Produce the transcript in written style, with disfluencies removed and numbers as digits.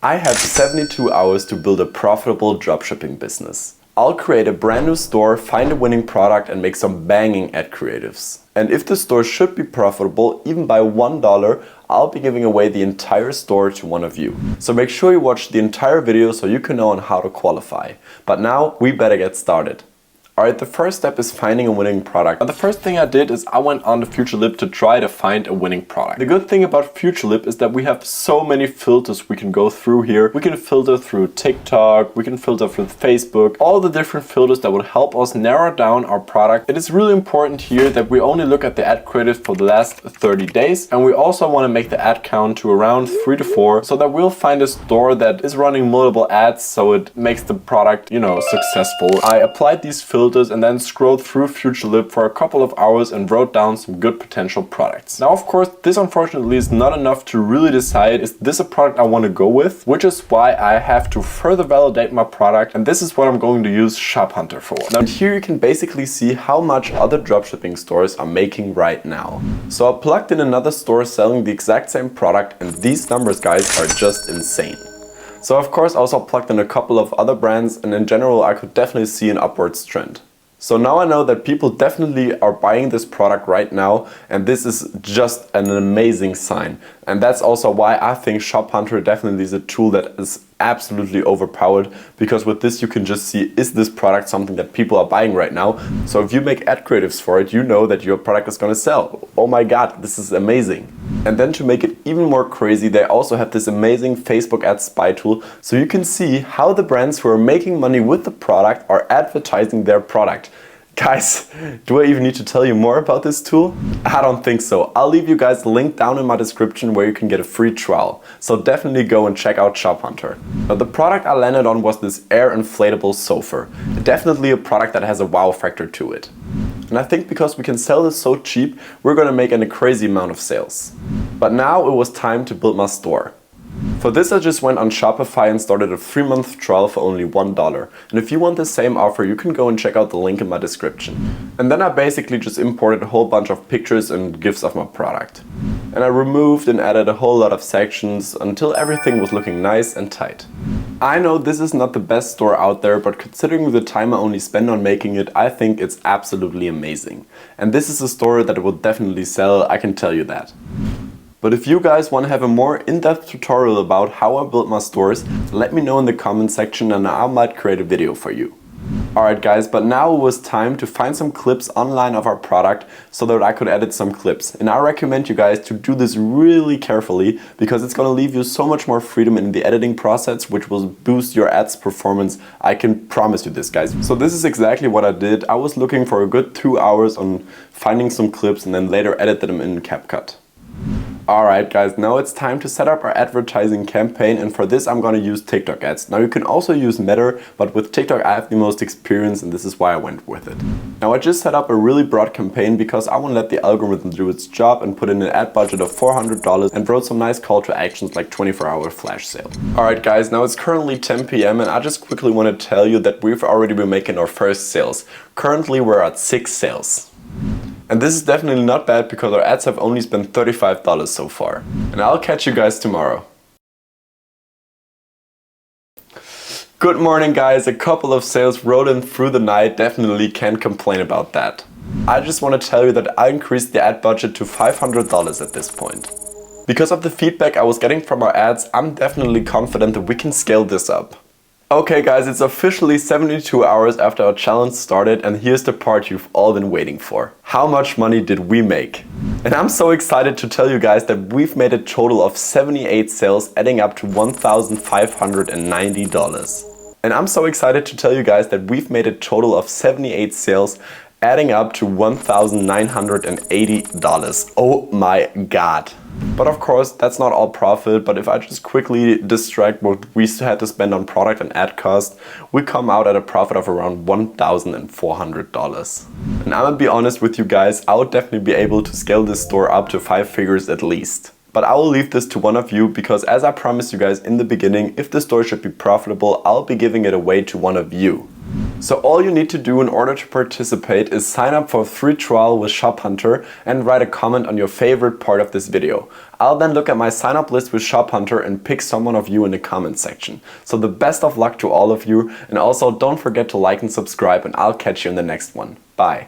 I have 72 hours to build a profitable dropshipping business. I'll create a brand new store, find a winning product and make some banging ad creatives. And if the store should be profitable, even by $1, I'll be giving away the entire store to one of you. So make sure you watch the entire video so you can know on how to qualify. But now we better get started. Alright, the first step is finding a winning product. Now, the first thing I did is I went on to FutureLip to try to find a winning product. The good thing about FutureLip is that we have so many filters we can go through here. We can filter through TikTok, we can filter through Facebook, all the different filters that will help us narrow down our product. It is really important here that we only look at the ad creatives for the last 30 days. And we also want to make the ad count to around 3 to 4 so that we'll find a store that is running multiple ads so it makes the product, successful. I applied these filters and then scrolled through FutureLip for a couple of hours and wrote down some good potential products. Now, of course, this unfortunately is not enough to really decide is this a product I want to go with, which is why I have to further validate my product, and this is what I'm going to use ShopHunter for. Now, here you can basically see how much other dropshipping stores are making right now. So I plugged in another store selling the exact same product, and these numbers, guys, are just insane. So of course I also plugged in a couple of other brands, and in general I could definitely see an upwards trend. So now I know that people definitely are buying this product right now, and this is just an amazing sign. And that's also why I think ShopHunter definitely is a tool that is absolutely overpowered, because with this you can just see, is this product something that people are buying right now? So if you make ad creatives for it, you know that your product is going to sell. Oh my god, this is amazing. And then to make it even more crazy, they also have this amazing Facebook ad spy tool, so you can see how the brands who are making money with the product are advertising their product. Guys, do I even need to tell you more about this tool? I don't think so. I'll leave you guys the link down in my description where you can get a free trial. So definitely go and check out ShopHunter. But the product I landed on was this air inflatable sofa. Definitely a product that has a wow factor to it. And I think because we can sell this so cheap, we're gonna make a crazy amount of sales. But now it was time to build my store. For this I just went on Shopify and started a 3-month trial for only $1. And if you want the same offer, you can go and check out the link in my description. And then I basically just imported a whole bunch of pictures and GIFs of my product. And I removed and added a whole lot of sections until everything was looking nice and tight. I know this is not the best store out there, but considering the time I only spend on making it, I think it's absolutely amazing. And this is a store that will definitely sell, I can tell you that. But if you guys want to have a more in-depth tutorial about how I built my stores, let me know in the comment section and I might create a video for you. Alright guys, but now it was time to find some clips online of our product so that I could edit some clips. And I recommend you guys to do this really carefully, because it's going to leave you so much more freedom in the editing process, which will boost your ads performance. I can promise you this, guys. So this is exactly what I did. I was looking for a good 2 hours on finding some clips and then later edit them in CapCut. Alright guys, now it's time to set up our advertising campaign, and for this I'm going to use TikTok ads. Now you can also use Meta, but with TikTok I have the most experience and this is why I went with it. Now I just set up a really broad campaign because I want to let the algorithm do its job and put in an ad budget of $400 and wrote some nice call to actions like 24-hour flash sale. Alright guys, now it's currently 10 PM and I just quickly want to tell you that we've already been making our first sales. Currently we're at 6 sales. And this is definitely not bad because our ads have only spent $35 so far. And I'll catch you guys tomorrow. Good morning guys, a couple of sales rolled in through the night, definitely can't complain about that. I just want to tell you that I increased the ad budget to $500 at this point. Because of the feedback I was getting from our ads, I'm definitely confident that we can scale this up. Okay guys, it's officially 72 hours after our challenge started, and here's the part you've all been waiting for. How much money did we make? And I'm so excited to tell you guys that we've made a total of 78 sales, adding up to $1,590. And I'm so excited to tell you guys that we've made a total of 78 sales, adding up to $1,980. Oh my god. But of course, that's not all profit, but if I just quickly distract what we had to spend on product and ad cost, we come out at a profit of around $1,400. And I'm gonna be honest with you guys, I would definitely be able to scale this store up to 5 figures at least. But I will leave this to one of you, because as I promised you guys in the beginning, if the store should be profitable, I'll be giving it away to one of you. So all you need to do in order to participate is sign up for a free trial with ShopHunter and write a comment on your favorite part of this video. I'll then look at my sign up list with ShopHunter and pick someone of you in the comment section. So the best of luck to all of you, and also don't forget to like and subscribe, and I'll catch you in the next one. Bye.